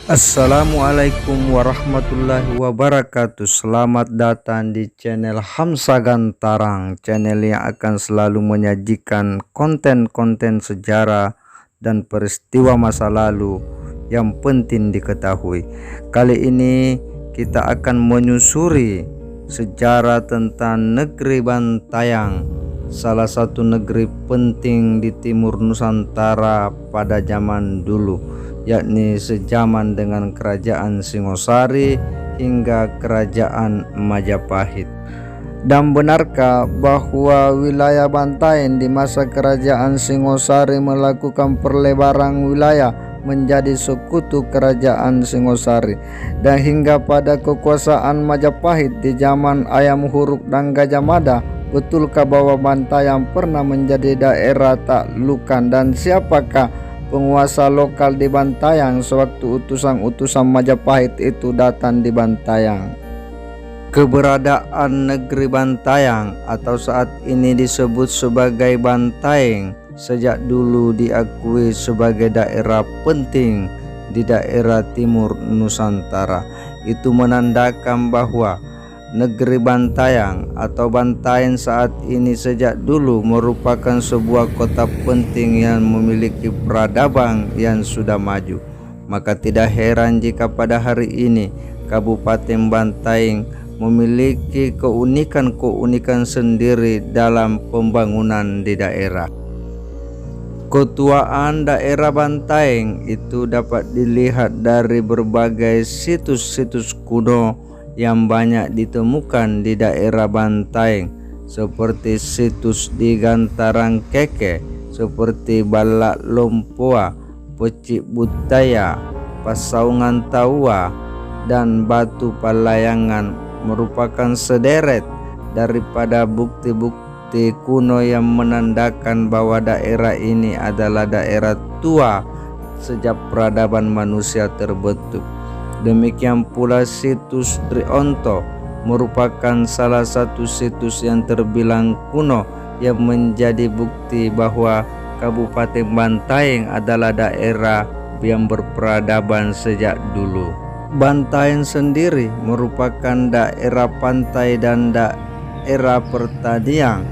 Assalamualaikum warahmatullahi wabarakatuh. Selamat datang di channel Hamsa Gantarang, channel yang akan selalu menyajikan konten-konten sejarah dan peristiwa masa lalu yang penting diketahui. Kali ini kita akan menyusuri sejarah tentang negeri Bantayang, salah satu negeri penting di timur Nusantara pada zaman dulu, yakni sejaman dengan kerajaan Singosari hingga kerajaan Majapahit. Dan benarkah bahwa wilayah Bantaeng di masa kerajaan Singosari melakukan perlebaran wilayah menjadi sekutu kerajaan Singosari, dan hingga pada kekuasaan Majapahit di zaman Ayam Hurug dan Gajah Mada? Betulkah bahwa Bantaeng pernah menjadi daerah taklukan, dan siapakah penguasa lokal di Bantaeng sewaktu utusan-utusan Majapahit itu datang di Bantaeng? Keberadaan negeri Bantaeng atau saat ini disebut sebagai Bantaeng sejak dulu diakui sebagai daerah penting di daerah timur Nusantara. Itu menandakan bahwa negeri Bantaeng atau Bantaeng saat ini sejak dulu merupakan sebuah kota penting yang memiliki peradaban yang sudah maju. Maka tidak heran jika pada hari ini Kabupaten Bantaeng memiliki keunikan-keunikan sendiri dalam pembangunan di daerah. Ketuaan daerah Bantaeng itu dapat dilihat dari berbagai situs-situs kuno yang banyak ditemukan di daerah Bantaeng, seperti situs di Gantarang Keke seperti Balak Lompoa, Pecik Butaya, Pasaungan Tawa, dan Batu Palayangan merupakan sederet daripada bukti-bukti kuno yang menandakan bahwa daerah ini adalah daerah tua sejak peradaban manusia terbentuk. Demikian pula situs Drionto merupakan salah satu situs yang terbilang kuno yang menjadi bukti bahwa Kabupaten Bantaeng adalah daerah yang berperadaban sejak dulu. Bantaeng sendiri merupakan daerah pantai dan daerah pertanian,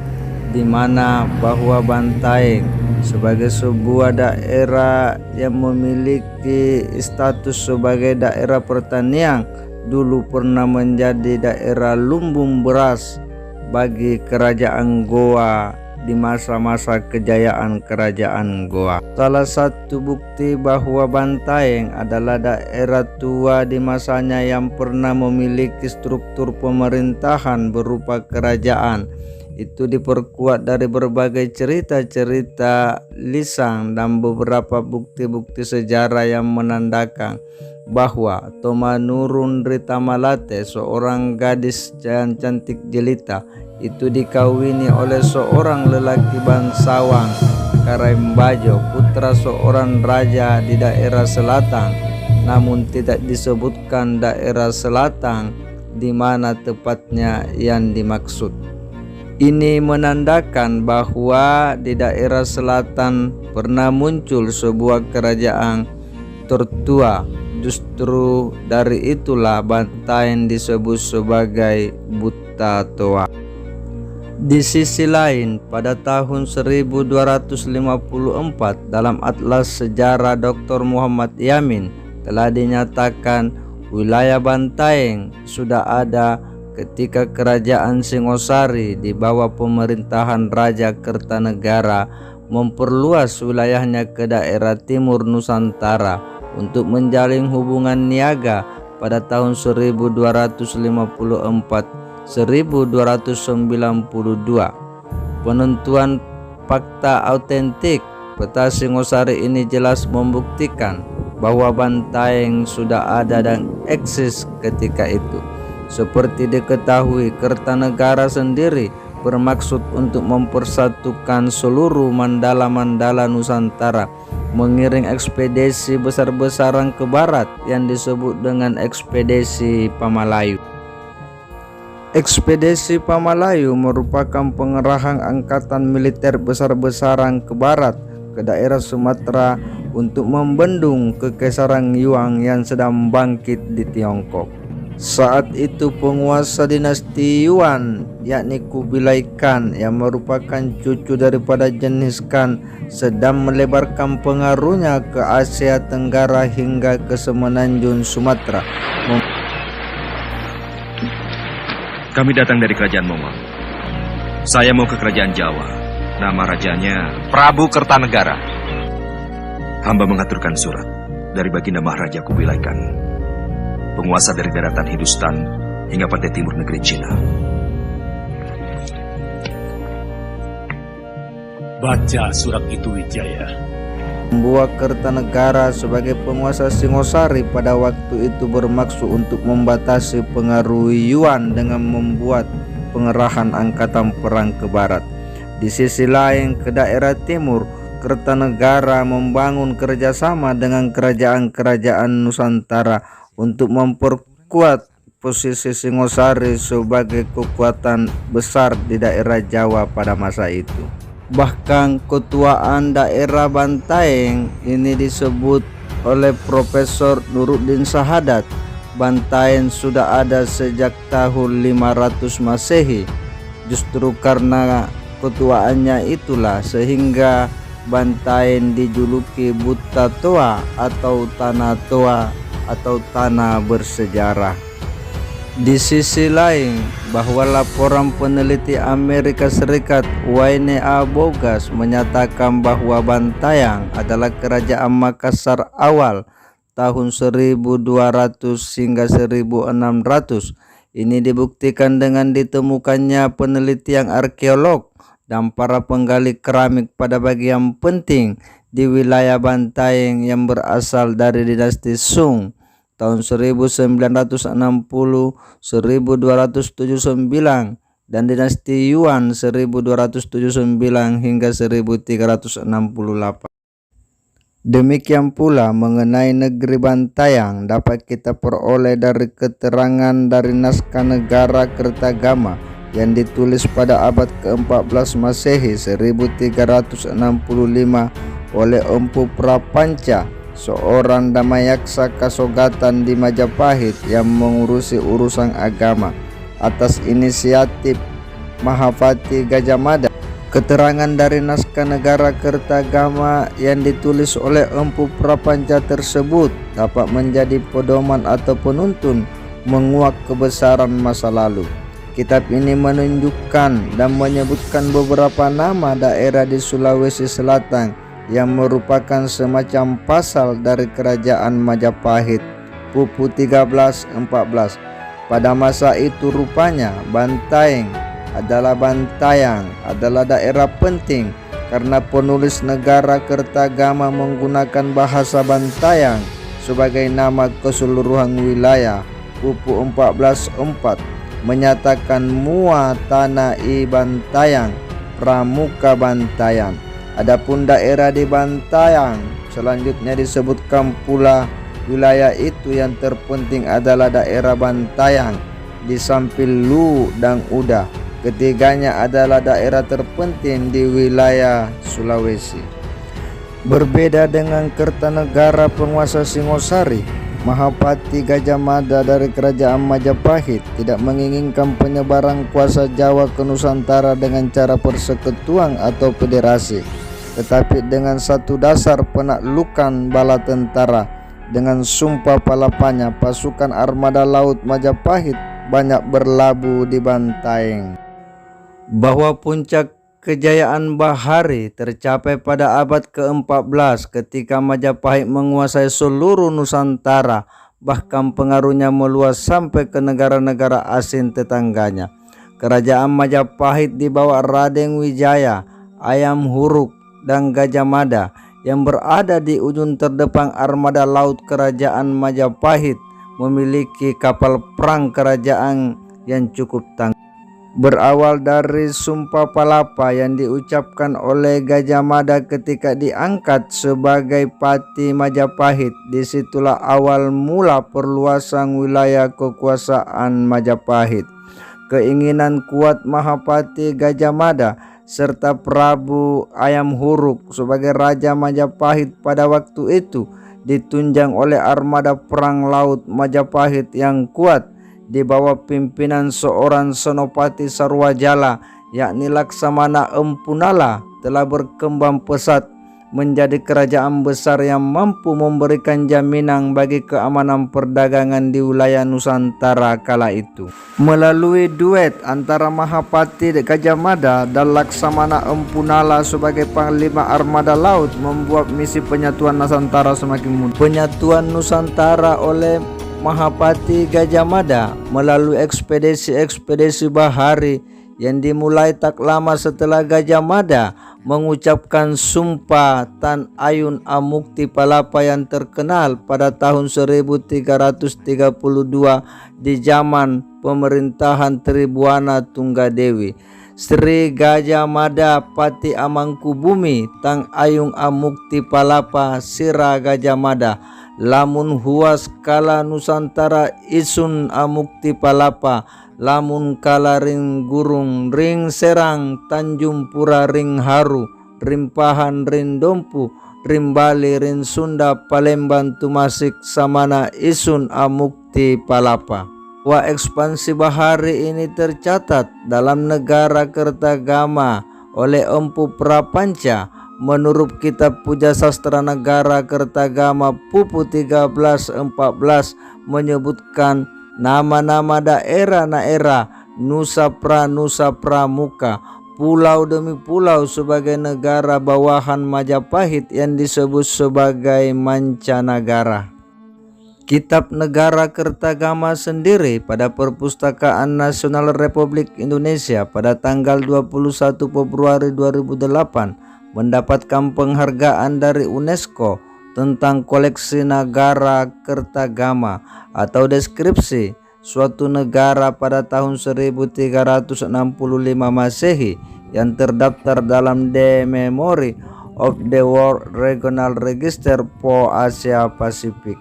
di mana bahwa Bantaeng sebagai sebuah daerah yang memiliki status sebagai daerah pertanian dulu pernah menjadi daerah lumbung beras bagi kerajaan Goa di masa-masa kejayaan kerajaan Goa. Salah satu bukti bahwa Bantaeng adalah daerah tua di masanya yang pernah memiliki struktur pemerintahan berupa kerajaan itu diperkuat dari berbagai cerita-cerita lisan dan beberapa bukti-bukti sejarah yang menandakan bahwa Tomanurun Ritamalate, seorang gadis yang cantik jelita, itu dikawini oleh seorang lelaki bangsawan Karembajo, putra seorang raja di daerah selatan, namun tidak disebutkan daerah selatan di mana tepatnya yang dimaksud. Ini menandakan bahwa di daerah selatan pernah muncul sebuah kerajaan tertua. Justru dari itulah Bantaeng disebut sebagai Buta Toa. Di sisi lain, pada tahun 1254 dalam Atlas Sejarah Dr. Muhammad Yamin telah dinyatakan wilayah Bantaeng sudah ada ketika kerajaan Singosari di bawah pemerintahan Raja Kertanegara memperluas wilayahnya ke daerah timur Nusantara untuk menjalin hubungan niaga pada tahun 1294-1292. Penentuan fakta autentik peta Singosari ini jelas membuktikan bahwa Bantaeng sudah ada dan eksis ketika itu. Seperti diketahui, Kertanegara sendiri bermaksud untuk mempersatukan seluruh mandala-mandala Nusantara, mengiring ekspedisi besar-besaran ke barat yang disebut dengan ekspedisi Pamalayu. Ekspedisi Pamalayu merupakan pengerahan angkatan militer besar-besaran ke barat ke daerah Sumatera untuk membendung kekaisaran Yuan yang sedang bangkit di Tiongkok. Saat itu penguasa dinasti Yuan yakni Kubilai Khan yang merupakan cucu daripada Genghis Khan sedang melebarkan pengaruhnya ke Asia Tenggara hingga ke semenanjung Sumatera. Kami datang dari kerajaan Mongol. Saya mau ke kerajaan Jawa. Nama rajanya Prabu Kertanegara. Hamba mengaturkan surat dari baginda Maharaja Kubilai Khan, penguasa dari daratan Hindustan hingga pantai timur negeri Cina. Baca surat itu, Wijaya. Membuat Kertanegara sebagai penguasa Singosari pada waktu itu bermaksud untuk membatasi pengaruh Yuan dengan membuat pengerahan angkatan perang ke barat. Di sisi lain, ke daerah timur, Kertanegara membangun kerjasama dengan kerajaan-kerajaan Nusantara untuk memperkuat posisi Singosari sebagai kekuatan besar di daerah Jawa pada masa itu. Bahkan ketuaan daerah Bantaeng ini disebut oleh Profesor Nuruddin Sahadat. Bantaeng sudah ada sejak tahun 500 Masehi. Justru karena ketuaannya itulah sehingga Bantaeng dijuluki Buta Toa atau Tanah Toa atau tanah bersejarah. Di sisi lain, bahwa laporan peneliti Amerika Serikat Wayne A. Bogas menyatakan bahwa Bantaeng adalah kerajaan Makassar awal tahun 1200 hingga 1600. Ini dibuktikan dengan ditemukannya penelitian arkeolog dan para penggali keramik pada bagian penting di wilayah Bantaeng yang berasal dari dinasti Sung tahun 1960, 1279 dan dinasti Yuan 1279 hingga 1368. Demikian pula mengenai negeri Bantaeng dapat kita peroleh dari keterangan dari naskah negara Kertagama yang ditulis pada abad ke-14 Masehi 1365 oleh Empu Prapanca, seorang damayaksa Kasogatan di Majapahit yang mengurusi urusan agama atas inisiatif Mahapati Gajah Mada. Keterangan dari naskah negara Kertagama yang ditulis oleh Empu Prapanca tersebut dapat menjadi pedoman atau penuntun menguak kebesaran masa lalu. Kitab ini menunjukkan dan menyebutkan beberapa nama daerah di Sulawesi Selatan yang merupakan semacam pasal dari kerajaan Majapahit Pupu 1314. Pada masa itu rupanya Bantaeng adalah daerah penting karena penulis negara Kertagama menggunakan bahasa Bantaeng sebagai nama keseluruhan wilayah. Pupu 14.4 menyatakan Mua Tanah I Bantaeng Pramuka Bantaeng. Adapun daerah di Bantaeng selanjutnya disebutkan pula wilayah itu yang terpenting adalah daerah Bantaeng di samping Lu dan Uda. Ketiganya adalah daerah terpenting di wilayah Sulawesi. Berbeda dengan Kertanegara penguasa Singosari, Mahapati Gajah Mada dari kerajaan Majapahit tidak menginginkan penyebaran kuasa Jawa ke Nusantara dengan cara persekutuan atau federasi, tetapi dengan satu dasar penaklukan bala tentara. Dengan sumpah palapanya, pasukan armada laut Majapahit banyak berlabuh di Bantaeng. Bahwa puncak kejayaan Bahari tercapai pada abad ke-14 ketika Majapahit menguasai seluruh Nusantara, bahkan pengaruhnya meluas sampai ke negara-negara asing tetangganya. Kerajaan Majapahit di bawah Raden Wijaya, Ayam Huruk, dan Gajah Mada yang berada di ujung terdepan armada laut kerajaan Majapahit memiliki kapal perang kerajaan yang cukup tangguh. Berawal dari sumpah palapa yang diucapkan oleh Gajah Mada ketika diangkat sebagai Pati Majapahit, disitulah awal mula perluasan wilayah kekuasaan Majapahit. keinginan kuat Mahapati Gajah Mada serta Prabu Ayam Huruk sebagai Raja Majapahit pada waktu itu ditunjang oleh armada perang laut Majapahit yang kuat di bawah pimpinan seorang Senopati Sarwajala yakni Laksamana Empu Nala telah berkembang pesat menjadi kerajaan besar yang mampu memberikan jaminan bagi keamanan perdagangan di wilayah Nusantara kala itu. Melalui duet antara Mahapati Gajah Mada dan Laksamana Empu Nala sebagai Panglima Armada Laut membuat misi penyatuan Nusantara semakin mudah. Penyatuan Nusantara oleh Mahapati Gajah Mada melalui ekspedisi bahari yang dimulai tak lama setelah Gajah Mada mengucapkan sumpah Tan Ayun Amukti Palapa yang terkenal pada tahun 1332 di zaman pemerintahan Tribuana Tunggadewi. Sri Gajah Mada Pati Amangkubumi Tang Ayung Amukti Palapa Sira Gajah Mada lamun huas kala Nusantara isun Amukti Palapa lamun kala ring gurung ring serang Tanjung Pura ring haru rimpahan ring dompu rimbali ring Sunda Palembang Tumasik samana isun Amukti Palapa. Wah, ekspansi bahari ini tercatat dalam negara Kertagama oleh Empu Prapanca. Menurut kitab Puja Sastra Negara Kertagama Pupu 1314 menyebutkan nama-nama daerah Nusa Pramuka, pulau demi pulau sebagai negara bawahan Majapahit yang disebut sebagai mancanagara. Kitab Negara Kertagama sendiri pada Perpustakaan Nasional Republik Indonesia pada tanggal 21 Februari 2008 mendapatkan penghargaan dari UNESCO tentang koleksi negara Kertagama atau deskripsi suatu negara pada tahun 1365 Masehi yang terdaftar dalam The Memory of the World Regional Register for Asia Pacific.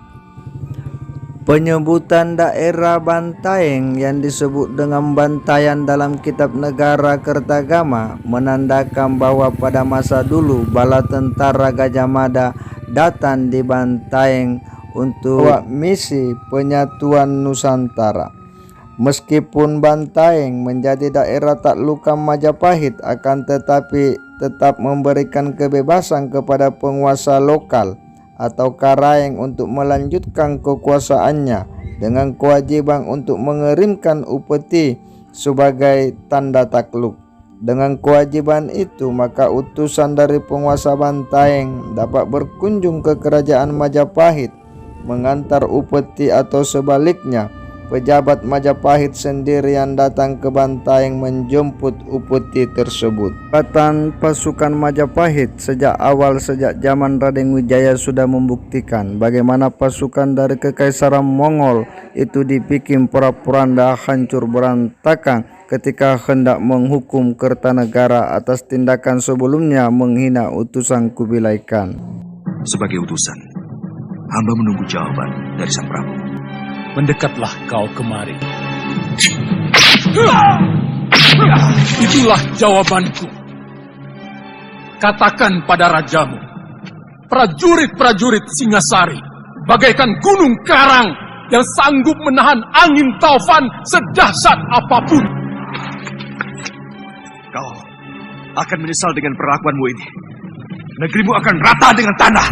Penyebutan daerah Bantaeng yang disebut dengan Bantayan dalam kitab Negara Kertagama menandakan bahwa pada masa dulu bala tentara Gajah Mada datang di Bantaeng untuk misi penyatuan Nusantara. Meskipun Bantaeng menjadi daerah taklukan Majapahit, akan tetapi tetap memberikan kebebasan kepada penguasa lokal atau Karaeng untuk melanjutkan kekuasaannya dengan kewajiban untuk mengirimkan upeti sebagai tanda takluk. Dengan kewajiban itu, maka utusan dari penguasa Bantaeng dapat berkunjung ke kerajaan Majapahit mengantar upeti atau sebaliknya pejabat Majapahit sendiri yang datang ke Bantaeng menjemput upeti tersebut. Pasukan Majapahit sejak zaman Raden Wijaya sudah membuktikan bagaimana pasukan dari Kekaisaran Mongol itu dibikin pura-puranda hancur berantakan ketika hendak menghukum Kertanegara atas tindakan sebelumnya menghina utusan Kubilai Khan. Sebagai utusan, hamba menunggu jawaban dari Sang Prabu. Mendekatlah kau kemari. Itulah jawabanku. Katakan pada rajamu, prajurit-prajurit Singasari bagaikan gunung karang yang sanggup menahan angin taufan sedahsyat apapun. Kau akan menyesal dengan perlakuanmu ini. Negerimu akan rata dengan tanah.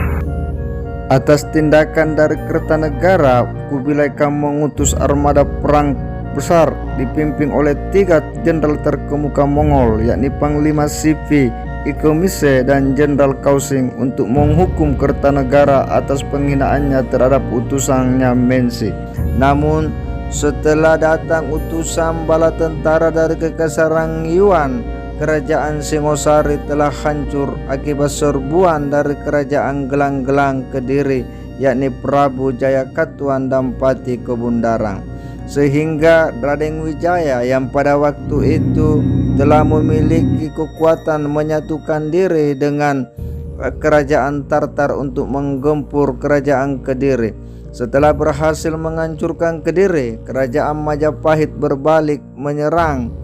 Atas tindakan dari Kertanegara, Kubilai Khan mengutus armada perang besar dipimpin oleh 3 jenderal terkemuka Mongol, yakni Panglima Sipi, Iko Mise, dan Jenderal Kausing untuk menghukum Kertanegara atas penghinaannya terhadap utusannya Mensi. Namun setelah datang utusan bala tentara dari Kekaisaran Yuan, Kerajaan Singosari telah hancur akibat serbuan dari Kerajaan Gelang-Gelang Kediri, yakni Prabu Jayakatwang dan Pati Kebundarang, sehingga Raden Wijaya yang pada waktu itu telah memiliki kekuatan menyatukan diri dengan Kerajaan Tartar untuk menggempur Kerajaan Kediri. Setelah berhasil menghancurkan Kediri, kerajaan Majapahit berbalik menyerang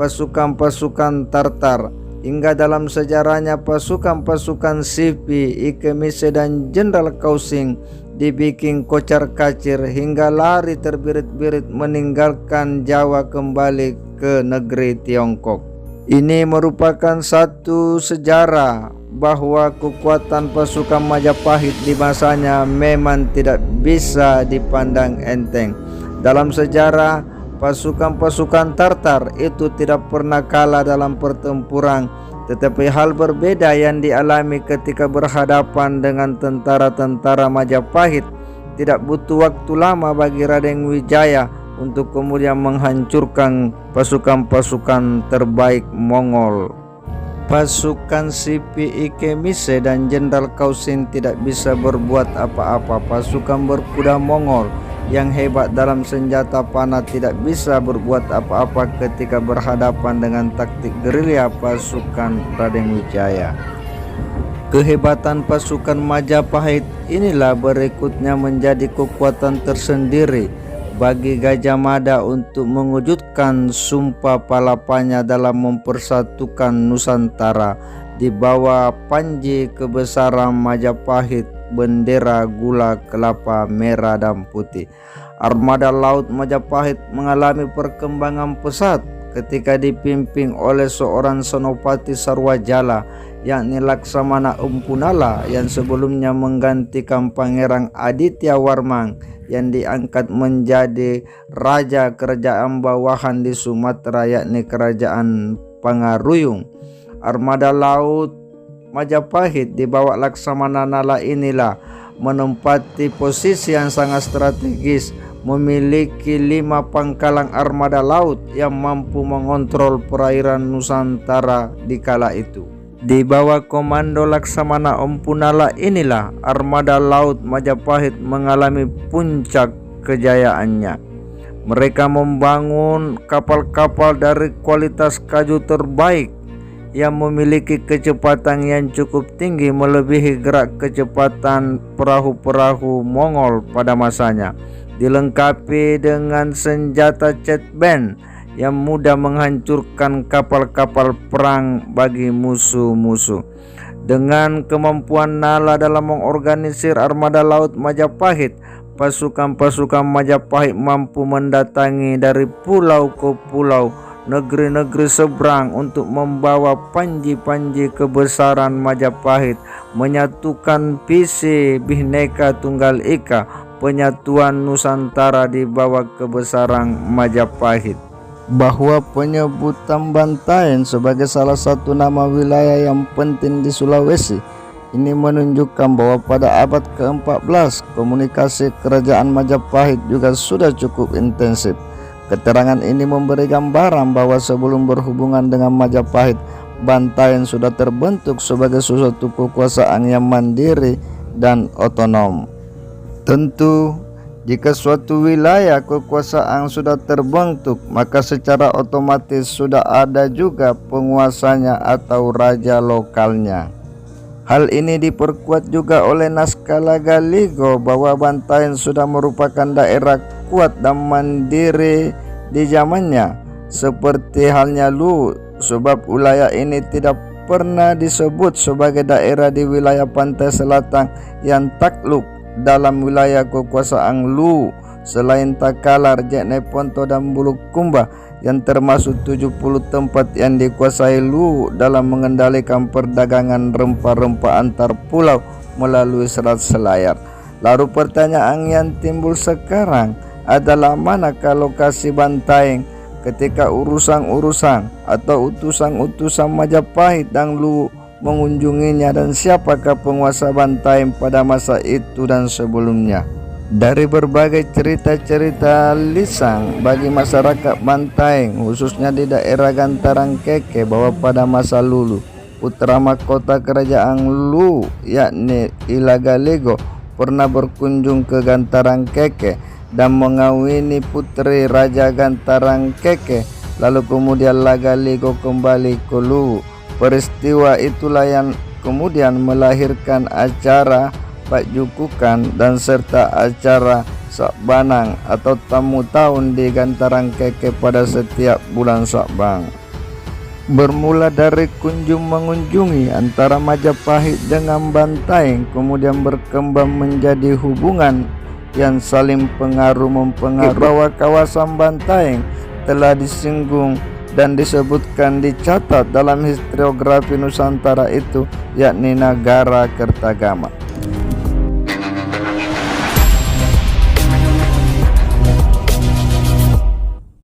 pasukan-pasukan Tartar. Hingga dalam sejarahnya pasukan-pasukan Sipi, Ike Mise dan Jenderal Kausing dibikin kocar-kacir hingga lari terbirit-birit meninggalkan Jawa kembali ke negeri Tiongkok. Ini merupakan satu sejarah bahwa kekuatan pasukan Majapahit di masanya memang tidak bisa dipandang enteng. Dalam sejarah, pasukan-pasukan Tartar itu tidak pernah kalah dalam pertempuran, tetapi hal berbeda yang dialami ketika berhadapan dengan tentara-tentara Majapahit. Tidak butuh waktu lama bagi Raden Wijaya untuk kemudian menghancurkan pasukan-pasukan terbaik Mongol. Pasukan Sipi, Ike Mise dan Jenderal Kausing tidak bisa berbuat apa-apa. Pasukan berkuda Mongol yang hebat dalam senjata panah tidak bisa berbuat apa-apa ketika berhadapan dengan taktik gerilya pasukan Raden Wijaya. Kehebatan pasukan Majapahit inilah berikutnya menjadi kekuatan tersendiri bagi Gajah Mada untuk mewujudkan sumpah palapanya dalam mempersatukan Nusantara di bawah panji kebesaran Majapahit, bendera gula kelapa merah dan putih. Armada laut Majapahit mengalami perkembangan pesat ketika dipimpin oleh seorang Senopati Sarwajala, yakni Laksamana Empu Nala, yang sebelumnya menggantikan Pangeran Aditya Warman yang diangkat menjadi raja kerajaan bawahan di Sumatera, yakni Kerajaan Pangaruyung. Armada laut Majapahit di bawah Laksamana Nala inilah menempati posisi yang sangat strategis, memiliki 5 pangkalan armada laut yang mampu mengontrol perairan Nusantara di kala itu. Di bawah komando Laksamana Empu Nala inilah armada laut Majapahit mengalami puncak kejayaannya. Mereka membangun kapal-kapal dari kualitas kayu terbaik yang memiliki kecepatan yang cukup tinggi, melebihi gerak kecepatan perahu-perahu Mongol pada masanya. Dilengkapi dengan senjata cetben yang mudah menghancurkan kapal-kapal perang bagi musuh-musuh. Dengan kemampuan Nala dalam mengorganisir armada laut Majapahit, pasukan-pasukan Majapahit mampu mendatangi dari pulau ke pulau, negeri-negeri seberang untuk membawa panji-panji kebesaran Majapahit, menyatukan visi Bhinneka Tunggal Ika, penyatuan Nusantara di bawah kebesaran Majapahit. Bahwa penyebutan Bantaeng sebagai salah satu nama wilayah yang penting di Sulawesi ini menunjukkan bahwa pada abad ke-14 komunikasi kerajaan Majapahit juga sudah cukup intensif. Keterangan ini memberi gambaran bahwa sebelum berhubungan dengan Majapahit, Bantaeng sudah terbentuk sebagai suatu kekuasaan yang mandiri dan otonom. Tentu, jika suatu wilayah kekuasaan sudah terbentuk, maka secara otomatis sudah ada juga penguasanya atau raja lokalnya. Hal ini diperkuat juga oleh naskah Lagaligo bahwa Bantaeng sudah merupakan daerah kuat dan mandiri di zamannya, seperti halnya Lu, sebab wilayah ini tidak pernah disebut sebagai daerah di wilayah pantai selatan yang takluk dalam wilayah kekuasaan Lu selain Takalar, Jeneponto dan Bulukumba yang termasuk 70 tempat yang dikuasai Lu dalam mengendalikan perdagangan rempah-rempah antar pulau melalui Selat Selayar. Lalu pertanyaan yang timbul sekarang adalah manakah lokasi Bantaeng ketika urusan-urusan atau utusan-utusan Majapahit dan Lu mengunjunginya, dan siapakah penguasa Bantaeng pada masa itu dan sebelumnya. Dari berbagai cerita-cerita lisan bagi masyarakat Bantaeng, khususnya di daerah Gantarang Keke, bahwa pada masa Lulu, putra mahkota kerajaan Lu yakni Ilagalego pernah berkunjung ke Gantarang Keke dan mengawini putri Raja Gantarang Keke, lalu kemudian Lagaligo kembali ke Lu. Peristiwa itulah yang kemudian melahirkan acara Pakjukukan dan serta acara Sakbanang atau tamu tahun di Gantarang Keke pada setiap bulan Sakbang. Bermula dari kunjung mengunjungi antara Majapahit dengan Bantaeng, kemudian berkembang menjadi hubungan yang saling pengaruh-mempengaruhi, bahwa kawasan Bantaeng telah disinggung dan disebutkan dicatat dalam historiografi Nusantara itu, yakni Nagara Kertagama.